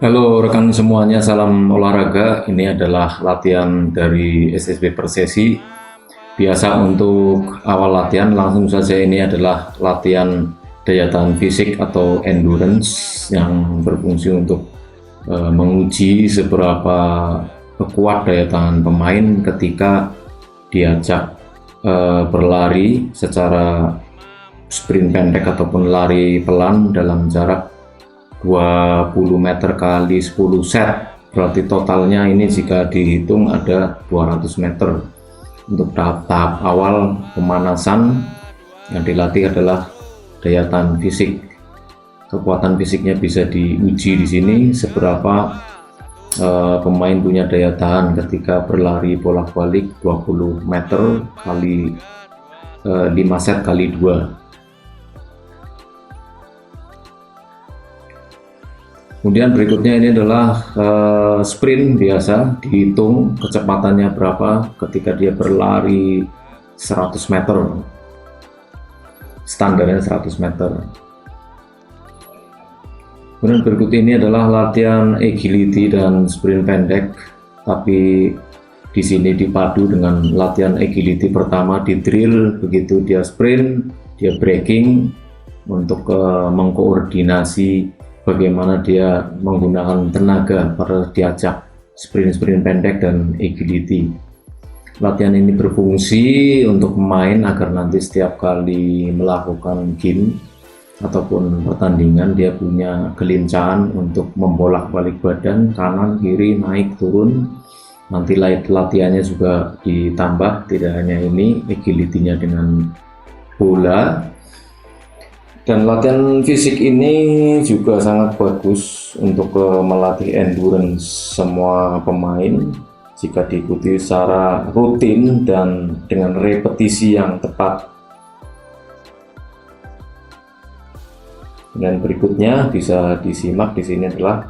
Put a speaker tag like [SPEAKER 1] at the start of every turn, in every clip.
[SPEAKER 1] Halo rekan semuanya, salam olahraga. Ini adalah latihan dari SSB Persesi. Biasa untuk awal latihan, langsung saja ini adalah latihan daya tahan fisik atau endurance yang berfungsi untuk menguji seberapa kuat daya tahan pemain ketika diajak berlari secara sprint pendek ataupun lari pelan dalam jarak 20 meter kali 10 set. Berarti totalnya ini jika dihitung ada 200 meter. Untuk tahap awal pemanasan yang dilatih adalah daya tahan fisik. Kekuatan fisiknya bisa diuji di sini seberapa pemain punya daya tahan ketika berlari bolak-balik 20 meter kali 5 set kali 2. Kemudian berikutnya ini adalah sprint. Biasa dihitung kecepatannya berapa ketika dia berlari 100 meter, standarnya 100 meter. Kemudian berikut ini adalah latihan agility dan sprint pendek, tapi di sini dipadu dengan latihan agility pertama di drill. Begitu dia sprint, dia braking untuk mengkoordinasi bagaimana dia menggunakan tenaga pada diajak sprint pendek dan agility. Latihan ini berfungsi untuk pemain agar nanti setiap kali melakukan game ataupun pertandingan dia punya kelincahan untuk membolak-balik badan kanan kiri naik turun. Nanti latihannya juga ditambah, tidak hanya ini agility-nya dengan bola. Dan latihan fisik ini juga sangat bagus untuk melatih endurance semua pemain jika diikuti secara rutin dan dengan repetisi yang tepat. Dan berikutnya bisa disimak di sini adalah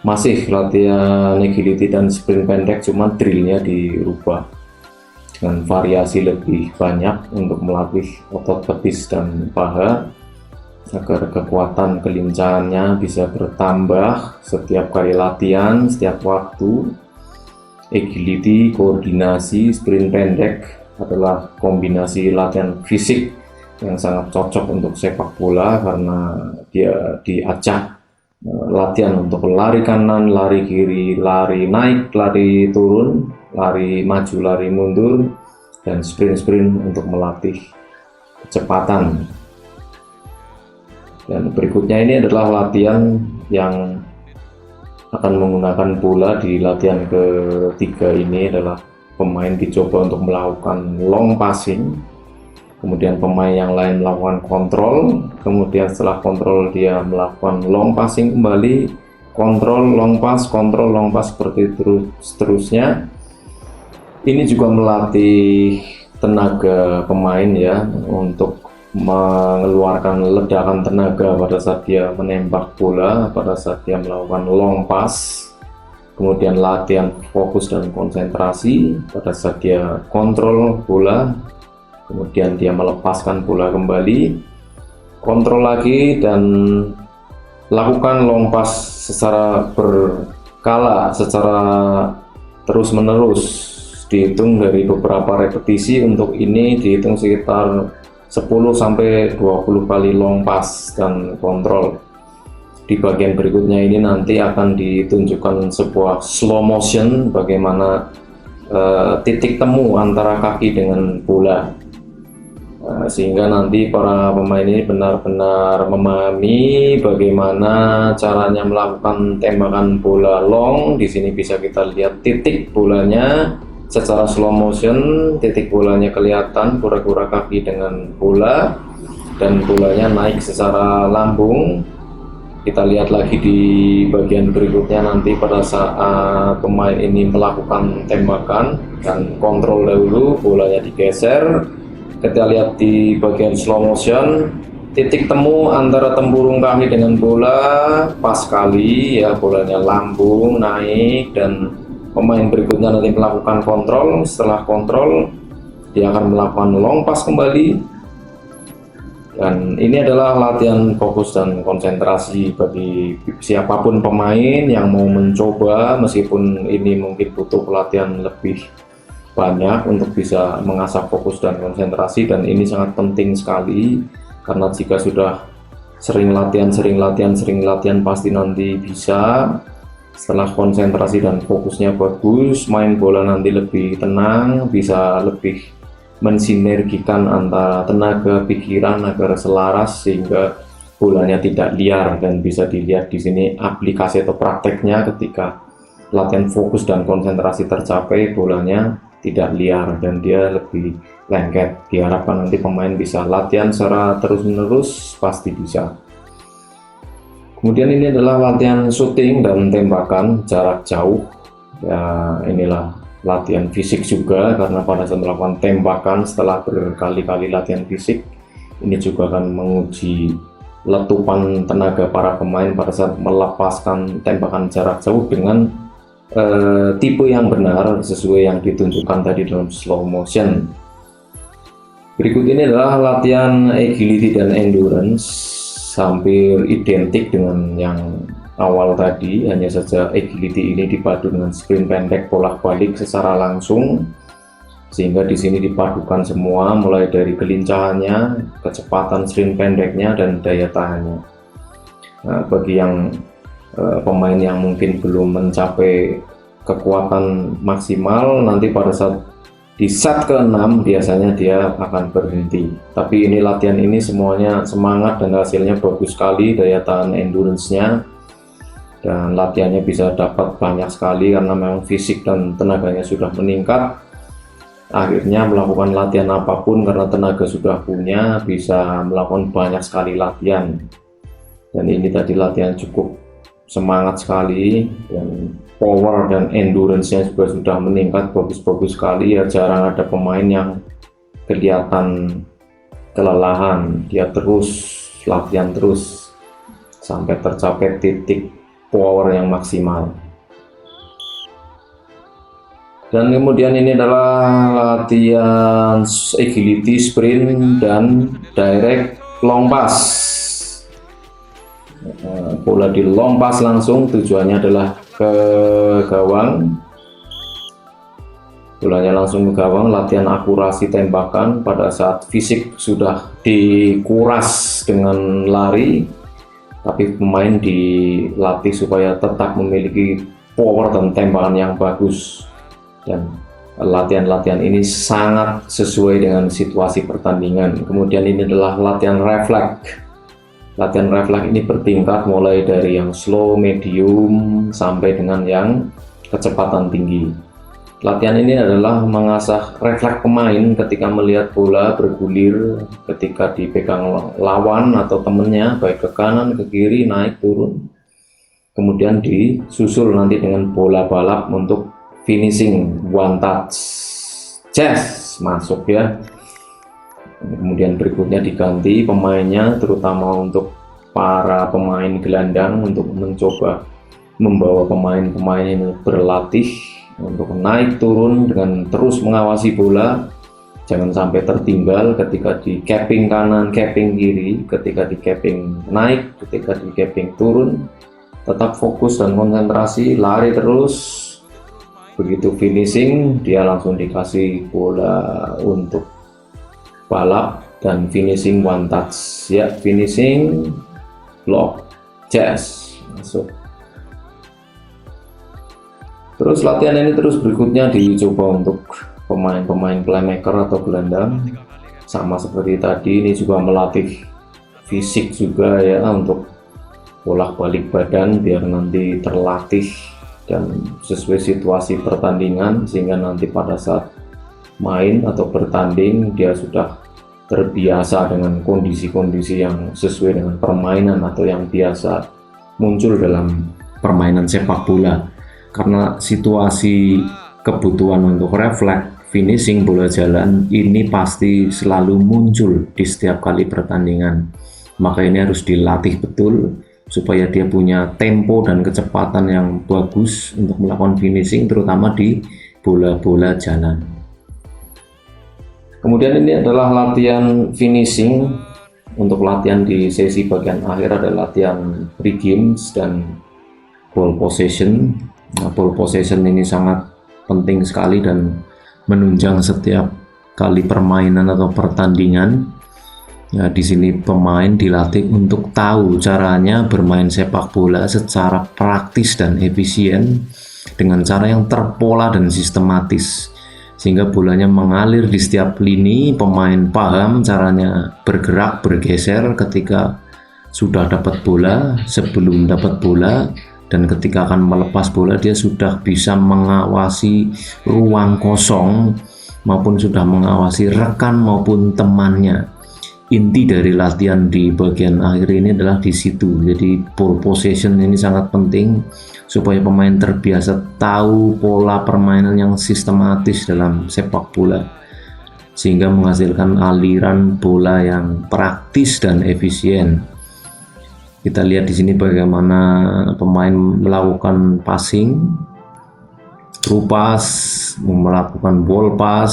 [SPEAKER 1] masih latihan agility dan sprint pendek, cuma drillnya dirubah dengan variasi lebih banyak untuk melatih otot betis dan paha agar kekuatan kelincahannya bisa bertambah setiap kali latihan, setiap waktu. Agility, koordinasi, sprint pendek adalah kombinasi latihan fisik yang sangat cocok untuk sepak bola karena dia diajak latihan untuk lari kanan, lari kiri, lari naik, lari turun, lari maju, lari mundur, dan sprint untuk melatih kecepatan. Dan berikutnya ini adalah latihan yang akan menggunakan bola. Di latihan ketiga ini adalah pemain dicoba untuk melakukan long passing, kemudian pemain yang lain melakukan kontrol, kemudian setelah kontrol dia melakukan long passing kembali, kontrol long pass, seperti seterusnya. Ini juga melatih tenaga pemain ya, untuk mengeluarkan ledakan tenaga pada saat dia menembak bola, pada saat dia melakukan long pass. Kemudian latihan fokus dan konsentrasi pada saat dia kontrol bola, kemudian dia melepaskan bola kembali, kontrol lagi, dan lakukan long pass secara berkala, secara terus-menerus. Dihitung dari beberapa repetisi. Untuk ini dihitung sekitar 10-20 kali long pass dan kontrol. Di bagian berikutnya ini nanti akan ditunjukkan sebuah slow motion bagaimana titik temu antara kaki dengan bola, sehingga nanti para pemain ini benar-benar memahami bagaimana caranya melakukan tembakan bola long. Di sini bisa kita lihat titik bolanya secara slow motion, titik bolanya kelihatan kura-kura kaki dengan bola, dan bolanya naik secara lambung. Kita lihat lagi di bagian berikutnya nanti pada saat pemain ini melakukan tembakan dan kontrol dahulu, bolanya digeser. Kita lihat di bagian slow motion, titik temu antara tempurung kaki dengan bola pas kali ya, bolanya lambung naik, dan pemain berikutnya nanti melakukan kontrol. Setelah kontrol dia akan melakukan long pass kembali, Dan ini adalah latihan fokus dan konsentrasi bagi siapapun pemain yang mau mencoba, meskipun ini mungkin butuh pelatihan lebih banyak untuk bisa mengasah fokus dan konsentrasi, dan ini sangat penting sekali karena jika sudah sering latihan pasti nanti bisa. Setelah konsentrasi dan fokusnya bagus, main bola nanti lebih tenang, bisa lebih mensinergikan antara tenaga pikiran agar selaras sehingga bolanya tidak liar. Dan bisa dilihat di sini aplikasi atau prakteknya, ketika latihan fokus dan konsentrasi tercapai, bolanya tidak liar dan dia lebih lengket. Diharapkan nanti pemain bisa latihan secara terus-menerus, pasti bisa. Kemudian ini adalah latihan shooting dan tembakan jarak jauh. Ya, inilah latihan fisik juga, karena pada saat melakukan tembakan setelah berkali-kali latihan fisik, ini juga akan menguji letupan tenaga para pemain pada saat melepaskan tembakan jarak jauh dengan tipe yang benar sesuai yang ditunjukkan tadi dalam slow motion. Berikut ini adalah latihan agility dan endurance, hampir identik dengan yang awal tadi, hanya saja agility ini dipadu dengan sprint pendek bolak-balik secara langsung, sehingga di sini dipadukan semua mulai dari kelincahannya, kecepatan sprint pendeknya, dan daya tahannya. Nah, bagi yang pemain yang mungkin belum mencapai kekuatan maksimal, nanti pada saat di set ke-6 biasanya dia akan berhenti. Tapi ini latihan ini semuanya semangat dan hasilnya bagus sekali, daya tahan endurance-nya, dan latihannya bisa dapat banyak sekali karena memang fisik dan tenaganya sudah meningkat. Akhirnya melakukan latihan apapun karena tenaga sudah punya, bisa melakukan banyak sekali latihan. Dan ini tadi latihan cukup semangat sekali, dan power dan endurance-nya juga sudah meningkat bagus-bagus sekali. Ya, jarang ada pemain yang kelihatan kelelahan, dia terus latihan terus sampai tercapai titik power yang maksimal. Dan kemudian ini adalah latihan agility, sprint, dan direct long pass. Bola di long pass langsung, tujuannya adalah ke gawang, bolanya langsung ke gawang. Latihan akurasi tembakan pada saat fisik sudah dikuras dengan lari, tapi pemain dilatih supaya tetap memiliki power dan tembakan yang bagus. Dan latihan-latihan ini sangat sesuai dengan situasi pertandingan. Kemudian ini adalah latihan refleks. Latihan refleks ini bertingkat mulai dari yang slow, medium, sampai dengan yang kecepatan tinggi. Latihan ini adalah mengasah refleks pemain ketika melihat bola bergulir, ketika dipegang lawan atau temennya, baik ke kanan, ke kiri, naik, turun. Kemudian disusul nanti dengan bola balap untuk finishing, one touch, yes, masuk ya. Kemudian berikutnya diganti pemainnya, terutama untuk para pemain gelandang, untuk mencoba membawa pemain-pemain ini berlatih untuk naik turun dengan terus mengawasi bola, jangan sampai tertinggal ketika di capping kanan, capping kiri, ketika di capping naik, ketika di capping turun, tetap fokus dan konsentrasi, lari terus. Begitu finishing, dia langsung dikasih bola untuk balap dan finishing one touch ya, finishing block, jazz, masuk. Terus latihan ini terus berikutnya dicoba untuk pemain-pemain playmaker atau gelandang, sama seperti tadi. Ini juga melatih fisik juga ya, untuk bolak-balik badan biar nanti terlatih dan sesuai situasi pertandingan, sehingga nanti pada saat main atau bertanding dia sudah terbiasa dengan kondisi-kondisi yang sesuai dengan permainan atau yang biasa muncul dalam permainan sepak bola. Karena situasi kebutuhan untuk refleks, finishing bola jalan ini pasti selalu muncul di setiap kali pertandingan, maka ini harus dilatih betul supaya dia punya tempo dan kecepatan yang bagus untuk melakukan finishing, terutama di bola-bola jalan. Kemudian ini adalah latihan finishing untuk latihan di sesi bagian akhir ada latihan pre-games dan ball possession. Nah, ball possession ini sangat penting sekali dan menunjang setiap kali permainan atau pertandingan. Ya, di sini pemain dilatih untuk tahu caranya bermain sepak bola secara praktis dan efisien dengan cara yang terpola dan sistematis, sehingga bolanya mengalir di setiap lini. Pemain paham caranya bergerak, bergeser ketika sudah dapat bola, sebelum dapat bola, dan ketika akan melepas bola dia sudah bisa mengawasi ruang kosong maupun sudah mengawasi rekan maupun temannya. Inti dari latihan di bagian akhir ini adalah di situ. Jadi ball possession ini sangat penting supaya pemain terbiasa tahu pola permainan yang sistematis dalam sepak bola, sehingga menghasilkan aliran bola yang praktis dan efisien. Kita lihat di sini bagaimana pemain melakukan passing, through pass, melakukan ball pass,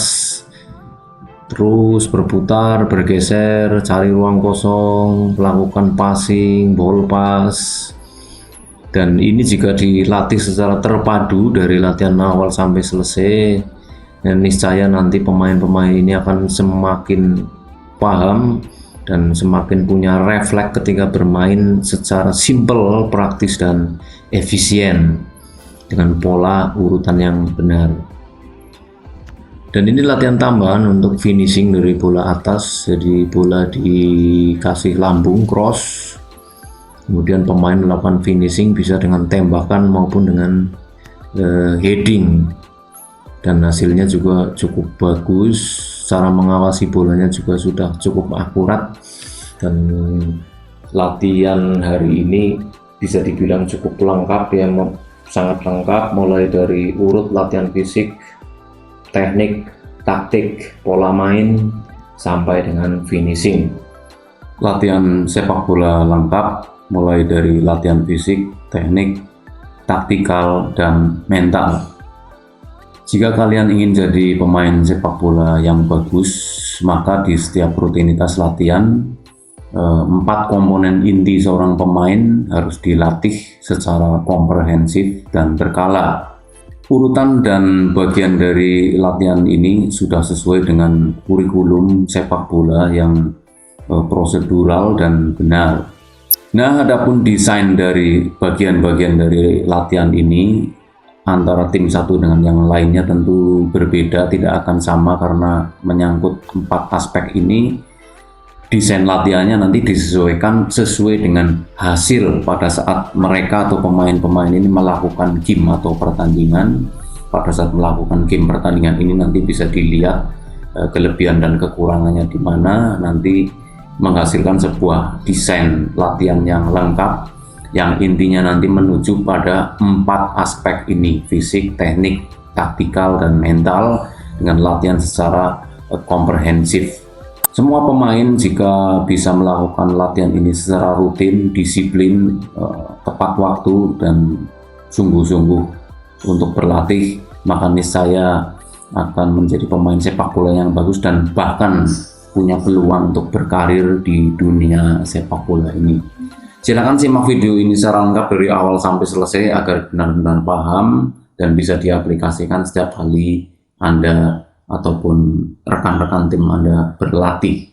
[SPEAKER 1] terus berputar, bergeser, cari ruang kosong, melakukan passing, ball pass. Dan ini jika dilatih secara terpadu dari latihan awal sampai selesai, dan niscaya nanti pemain-pemain ini akan semakin paham dan semakin punya refleks ketika bermain secara simple, praktis, dan efisien dengan pola urutan yang benar. Dan ini latihan tambahan untuk finishing dari bola atas. Jadi bola dikasih lambung cross, kemudian pemain melakukan finishing bisa dengan tembakan maupun dengan heading, dan hasilnya juga cukup bagus. Cara mengawasi bolanya juga sudah cukup akurat, dan latihan hari ini bisa dibilang cukup lengkap ya, sangat lengkap, mulai dari urut latihan fisik, teknik, taktik, pola main, sampai dengan finishing. Latihan sepak bola lengkap mulai dari latihan fisik, teknik, taktikal, dan mental. Jika kalian ingin jadi pemain sepak bola yang bagus, maka di setiap rutinitas latihan 4 komponen inti seorang pemain harus dilatih secara komprehensif dan berkala. Urutan dan bagian dari latihan ini sudah sesuai dengan kurikulum sepak bola yang prosedural dan benar. Nah, adapun desain dari bagian-bagian dari latihan ini antara tim satu dengan yang lainnya tentu berbeda, tidak akan sama karena menyangkut 4 aspek ini. Desain latihannya nanti disesuaikan sesuai dengan hasil pada saat mereka atau pemain-pemain ini melakukan game atau pertandingan. Pada saat melakukan game pertandingan ini nanti bisa dilihat kelebihan dan kekurangannya di mana, nanti menghasilkan sebuah desain latihan yang lengkap yang intinya nanti menuju pada 4 aspek ini: fisik, teknik, taktikal, dan mental, dengan latihan secara komprehensif. Semua pemain jika bisa melakukan latihan ini secara rutin, disiplin, tepat waktu, dan sungguh-sungguh untuk berlatih, maka niscaya akan menjadi pemain sepak bola yang bagus dan bahkan punya peluang untuk berkarir di dunia sepak bola ini. Silakan simak video ini secara lengkap dari awal sampai selesai agar benar-benar paham dan bisa diaplikasikan setiap kali Anda ataupun rekan-rekan tim Anda berlatih.